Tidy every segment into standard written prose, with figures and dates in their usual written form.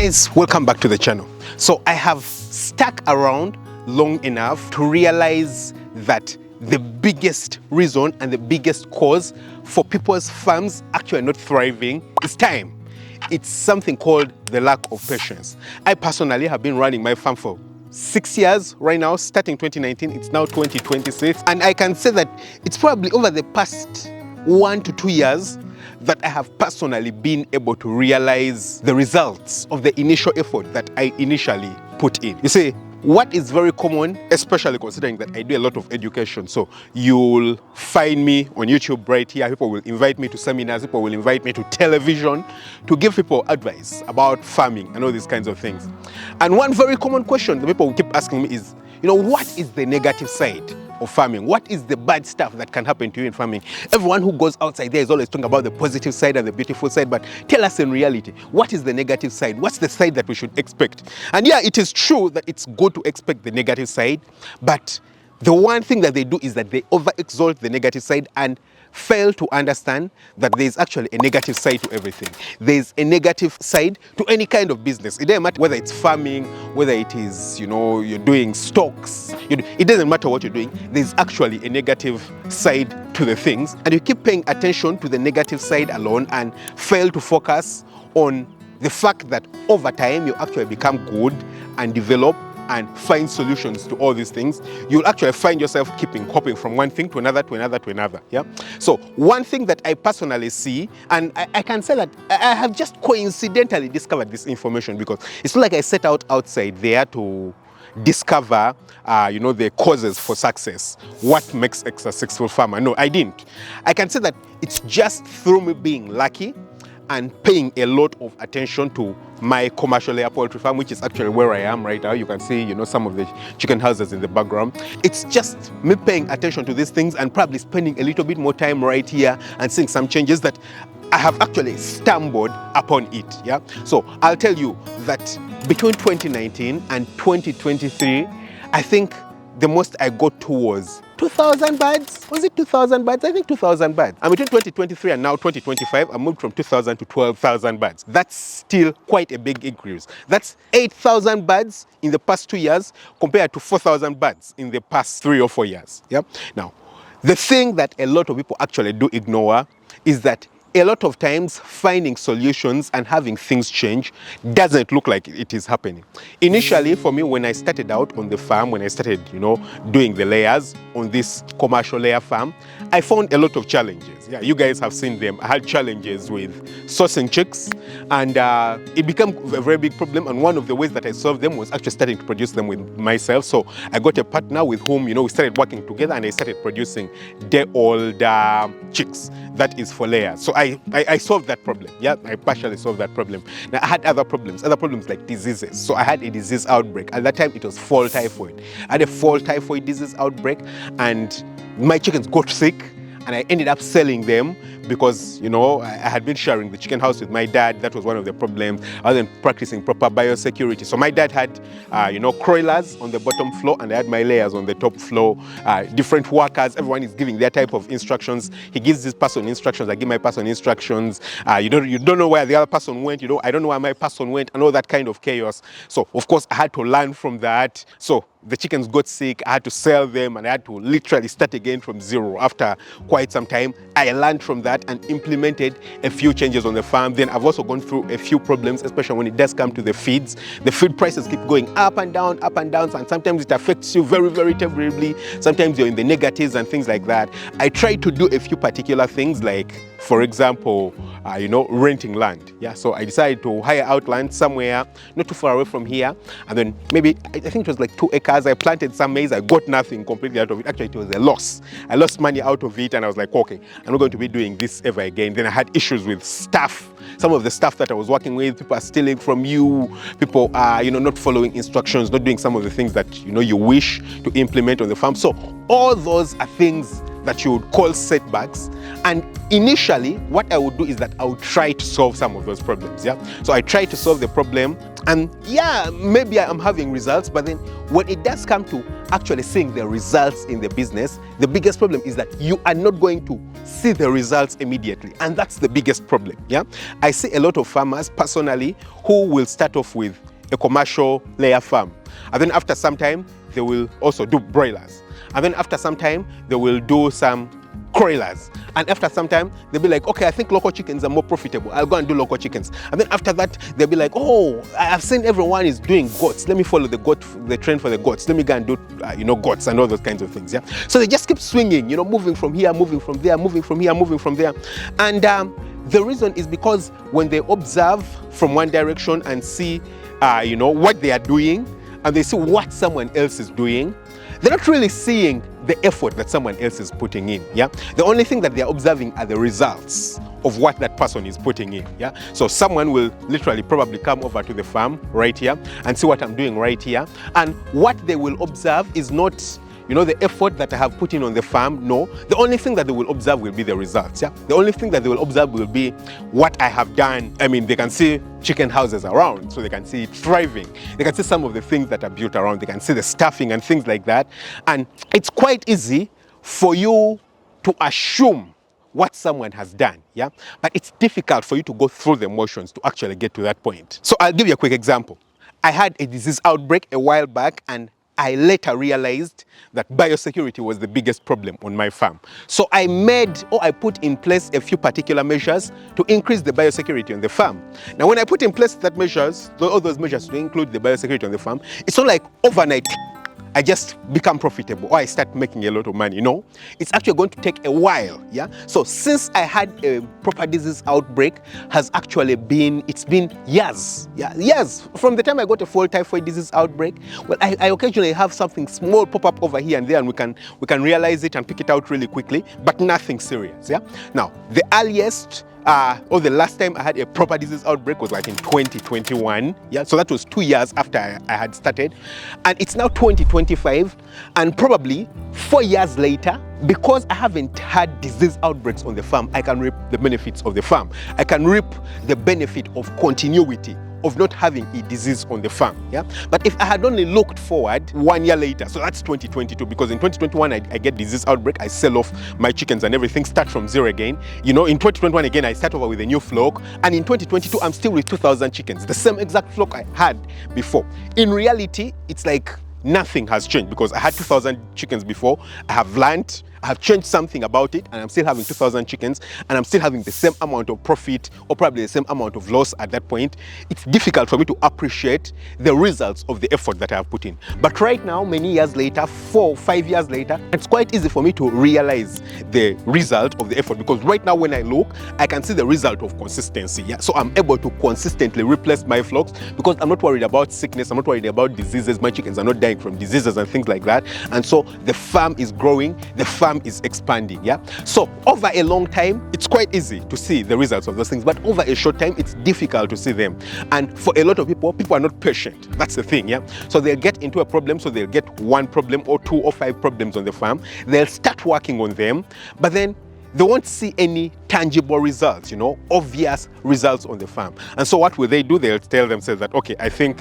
Guys, welcome back to the channel. So I have stuck around long enough to realize that the biggest reason and the biggest cause for people's farms actually not thriving is time. It's something called the lack of patience. I personally have been running my farm for 6 years right now, starting 2019, it's now 2026. And I can say that it's probably over the past 1 to 2 years that I have personally been able to realize the results of the initial effort that I initially put in. You see, what is very common, especially considering that I do a lot of education, so you'll find me on YouTube right here. People will invite me to seminars, people will invite me to television to give people advice about farming and all these kinds of things. And one very common question that people will keep asking me is, what is the negative side of farming? What is the bad stuff that can happen to you in farming? Everyone who goes outside there is always talking about the positive side and the beautiful side, but tell us in reality, what is the negative side? What's the side that we should expect? And yeah, it is true that it's good to expect the negative side, but the one thing that they do is that they over-exalt the negative side and fail to understand that there is actually a negative side to everything. There is a negative side to any kind of business. It doesn't matter whether it's farming, whether it is, you're doing stocks. It doesn't matter what you're doing. There's actually a negative side to the things. And you keep paying attention to the negative side alone and fail to focus on the fact that over time you actually become good and develop and find solutions to all these things. You'll actually find yourself hopping from one thing to another, to another, to another. Yeah. So one thing that I personally see, and I can say that I have just coincidentally discovered this information, because it's not like I set out outside there to discover, the causes for success. What makes a successful farmer? No, I didn't. I can say that it's just through me being lucky and paying a lot of attention to my commercial layer poultry farm, which is actually where I am right now. You can see, some of the chicken houses in the background. It's just me paying attention to these things and probably spending a little bit more time right here and seeing some changes that I have actually stumbled upon it. Yeah. So I'll tell you that between 2019 and 2023, I think the most I got to was 2,000 birds. Was it 2,000 birds? I think 2,000 birds. And between 2023 and now 2025, I moved from 2,000 to 12,000 birds. That's still quite a big increase. That's 8,000 birds in the past 2 years compared to 4,000 birds in the past 3 or 4 years. Yeah. Now, the thing that a lot of people actually do ignore is that a lot of times finding solutions and having things change doesn't look like it is happening. Initially, for me, when I started out on the farm, when I started, doing the layers on this commercial layer farm, I found a lot of challenges. Yeah, you guys have seen them. I had challenges with sourcing chicks, and it became a very big problem. And one of the ways that I solved them was actually starting to produce them with myself. So I got a partner with whom, we started working together, and I started producing day-old chicks. That is for layers. So I solved that problem. Yeah, I partially solved that problem. Now I had other problems like diseases. So I had a disease outbreak. At that time, it was fall typhoid. I had a fall typhoid disease outbreak, and my chickens got sick, and I ended up selling them because, I had been sharing the chicken house with my dad. That was one of the problems. I wasn't practicing proper biosecurity. So my dad had, croilers on the bottom floor, and I had my layers on the top floor. Different workers, everyone is giving their type of instructions. He gives this person instructions, I give my person instructions. You don't know where the other person went, I don't know where my person went, and all that kind of chaos. So, of course, I had to learn from that. So the chickens got sick, I had to sell them, and I had to literally start again from zero. After quite some time, I learned from that and implemented a few changes on the farm. Then I've also gone through a few problems, especially when it does come to the feeds. The feed prices keep going up and down, and sometimes it affects you very, very terribly. Sometimes you're in the negatives and things like that. I tried to do a few particular things, like, for example, renting land. Yeah, so I decided to hire out land somewhere not too far away from here, and then maybe I think it was like 2 acres. I planted some maize. I got nothing completely out of it. Actually, it was a loss. I lost money out of it, and I was like, okay, I'm not going to be doing this ever again. Then I had issues with staff. Some of the staff that I was working with, people are stealing from you. People are, not following instructions, not doing some of the things that you wish to implement on the farm. So all those are things that you would call setbacks. And initially, what I would do is that I would try to solve some of those problems. Yeah. So I try to solve the problem, and yeah, maybe I'm having results, but then when it does come to actually seeing the results in the business. The biggest problem is that you are not going to see the results immediately, and that's the biggest problem. Yeah, I see a lot of farmers personally who will start off with a commercial layer farm, and then after some time they will also do broilers, and then after some time they will do some broilers, and after some time they'll be like, okay, I think local chickens are more profitable, I'll go and do local chickens. And then after that they'll be like, oh, I've seen everyone is doing goats, let me follow the trend for the goats, let me go and do goats and all those kinds of things. Yeah, so they just keep swinging, moving from here, moving from there, moving from here, moving from there. And the reason is because when they observe from one direction and see what they are doing, and they see what someone else is doing, they're not really seeing the effort that someone else is putting in. Yeah, the only thing that they're observing are the results of what that person is putting in. Yeah, so someone will literally probably come over to the farm right here and see what I'm doing right here, and what they will observe is not the effort that I have put in on the farm. No, the only thing that they will observe will be the results. Yeah, the only thing that they will observe will be what I have done. I mean, they can see chicken houses around, so they can see it thriving. They can see some of the things that are built around. They can see the staffing and things like that. And it's quite easy for you to assume what someone has done, yeah? But it's difficult for you to go through the motions to actually get to that point. So I'll give you a quick example. I had a disease outbreak a while back, and I later realized that biosecurity was the biggest problem on my farm. So I put in place a few particular measures to increase the biosecurity on the farm. Now, when I put in place all those measures to include the biosecurity on the farm, it's not like overnight I just become profitable or I start making a lot of money. No, it's actually going to take a while. Yeah. So since I had a proper disease outbreak, it's been years. Yeah, years from the time I got a full typhoid disease outbreak. Well, I occasionally have something small pop up over here and there, and we can realize it and pick it out really quickly, but nothing serious. Yeah. Now, the earliest the last time I had a proper disease outbreak was like in 2021. Yeah, so that was 2 years after I had started. And it's now 2025, and probably 4 years later, because I haven't had disease outbreaks on the farm, I can reap the benefits of the farm. I can reap the benefit of continuity, of not having a disease on the farm. Yeah, but if I had only looked forward 1 year later, so that's 2022, because in 2021 I get disease outbreak, I sell off my chickens and everything, start from zero again. In 2021 again I start over with a new flock, and in 2022 I'm still with 2,000 chickens, the same exact flock I had before. In reality, it's like nothing has changed, because I had 2,000 chickens before. I have learned, I have changed something about it, and I'm still having 2,000 chickens, and I'm still having the same amount of profit, or probably the same amount of loss at that point. It's difficult for me to appreciate the results of the effort that I have put in. But right now, many years later, 4 or 5 years later, it's quite easy for me to realize the result of the effort, because right now when I look, I can see the result of consistency. Yeah? So I'm able to consistently replace my flocks, because I'm not worried about sickness, I'm not worried about diseases, my chickens are not dying from diseases and things like that. And so the farm is growing, the farm is expanding. Yeah, so over a long time it's quite easy to see the results of those things, but over a short time it's difficult to see them. And for a lot of people are not patient. That's the thing. Yeah, so they'll get into a problem, so they'll get 1 problem or 2 or 5 problems on the farm, they'll start working on them, but then they won't see any tangible results, obvious results on the farm. And so what will they do? They'll tell themselves that, okay, I think,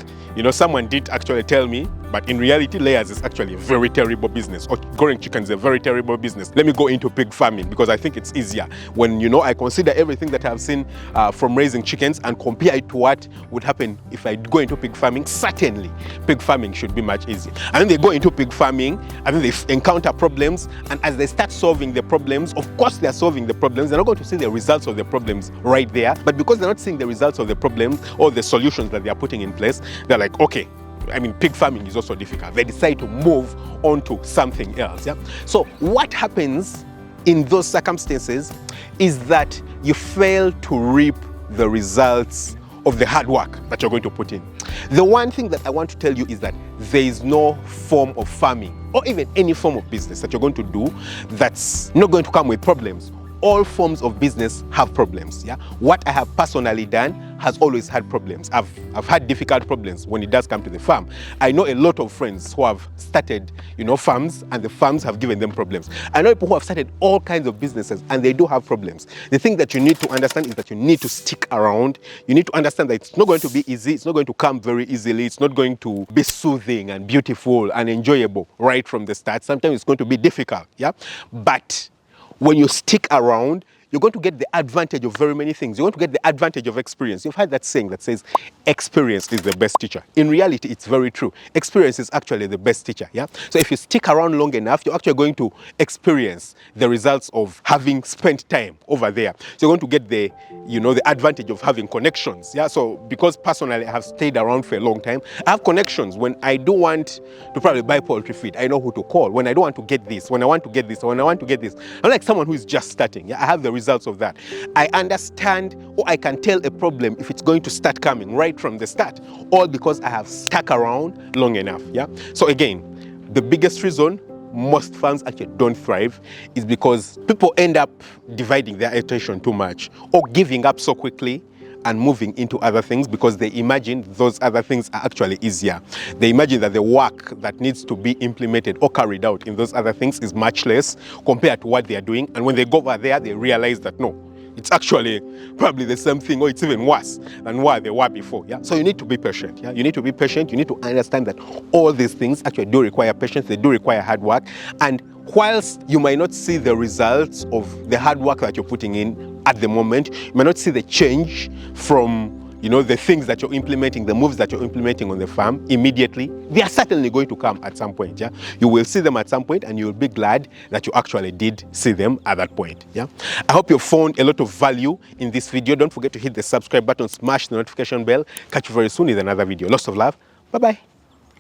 someone did actually tell me, but in reality, layers is actually a very terrible business, or growing chickens is a very terrible business. Let me go into pig farming, because I think it's easier. When, I consider everything that I've seen from raising chickens and compare it to what would happen if I go into pig farming, certainly pig farming should be much easier. And then they go into pig farming, and then they encounter problems, and as they start solving the problems, of course they're solving the problems, they're not going to see the results of the problems right there, but because they're not seeing the results of the problems or the solutions that they are putting in place, they're like, okay, pig farming is also difficult. They decide to move on to something else. Yeah. So what happens in those circumstances is that you fail to reap the results of the hard work that you're going to put in. The one thing that I want to tell you is that there is no form of farming or even any form of business that you're going to do that's not going to come with problems. all forms of business have problems. Yeah, what I have personally done has always had problems. I've had difficult problems when it does come to the farm. I know a lot of friends who have started, farms, and the farms have given them problems. I know people who have started all kinds of businesses and they do have problems. The thing that you need to understand is that you need to stick around. You need to understand that it's not going to be easy. It's not going to come very easily. It's not going to be soothing and beautiful and enjoyable right from the start. Sometimes it's going to be difficult. Yeah, but when you stick around, you're going to get the advantage of very many things. You're going to get the advantage of experience. You've heard that saying that says, experience is the best teacher. In reality, it's very true. Experience is actually the best teacher, yeah? So if you stick around long enough, you're actually going to experience the results of having spent time over there. So you're going to get the, the advantage of having connections, yeah? So because personally I have stayed around for a long time, I have connections. When I do want to probably buy poultry feed, I know who to call. When I don't want to get this, when I want to get this, when I want to get this, I'm like someone who is just starting, yeah? I have the results of that. I understand, or I can tell a problem if it's going to start coming right from the start, all because I have stuck around long enough. Yeah. So again, the biggest reason most farms actually don't thrive is because people end up dividing their attention too much or giving up so quickly and moving into other things because they imagine those other things are actually easier. They imagine that the work that needs to be implemented or carried out in those other things is much less compared to what they are doing. And when they go over there, they realize that no, it's actually probably the same thing or it's even worse than what they were before. Yeah? So you need to be patient. Yeah? You need to be patient. You need to understand that all these things actually do require patience. They do require hard work. And whilst you might not see the results of the hard work that you're putting in at the moment, you might not see the change from the things that you're implementing, the moves that you're implementing on the farm immediately. They are certainly going to come at some point. Yeah, you will see them at some point, and you'll be glad that you actually did see them at that point. Yeah, I hope you found a lot of value in this video. Don't forget to hit the subscribe button, smash the notification bell. Catch you very soon in another video. Lots of love. Bye bye.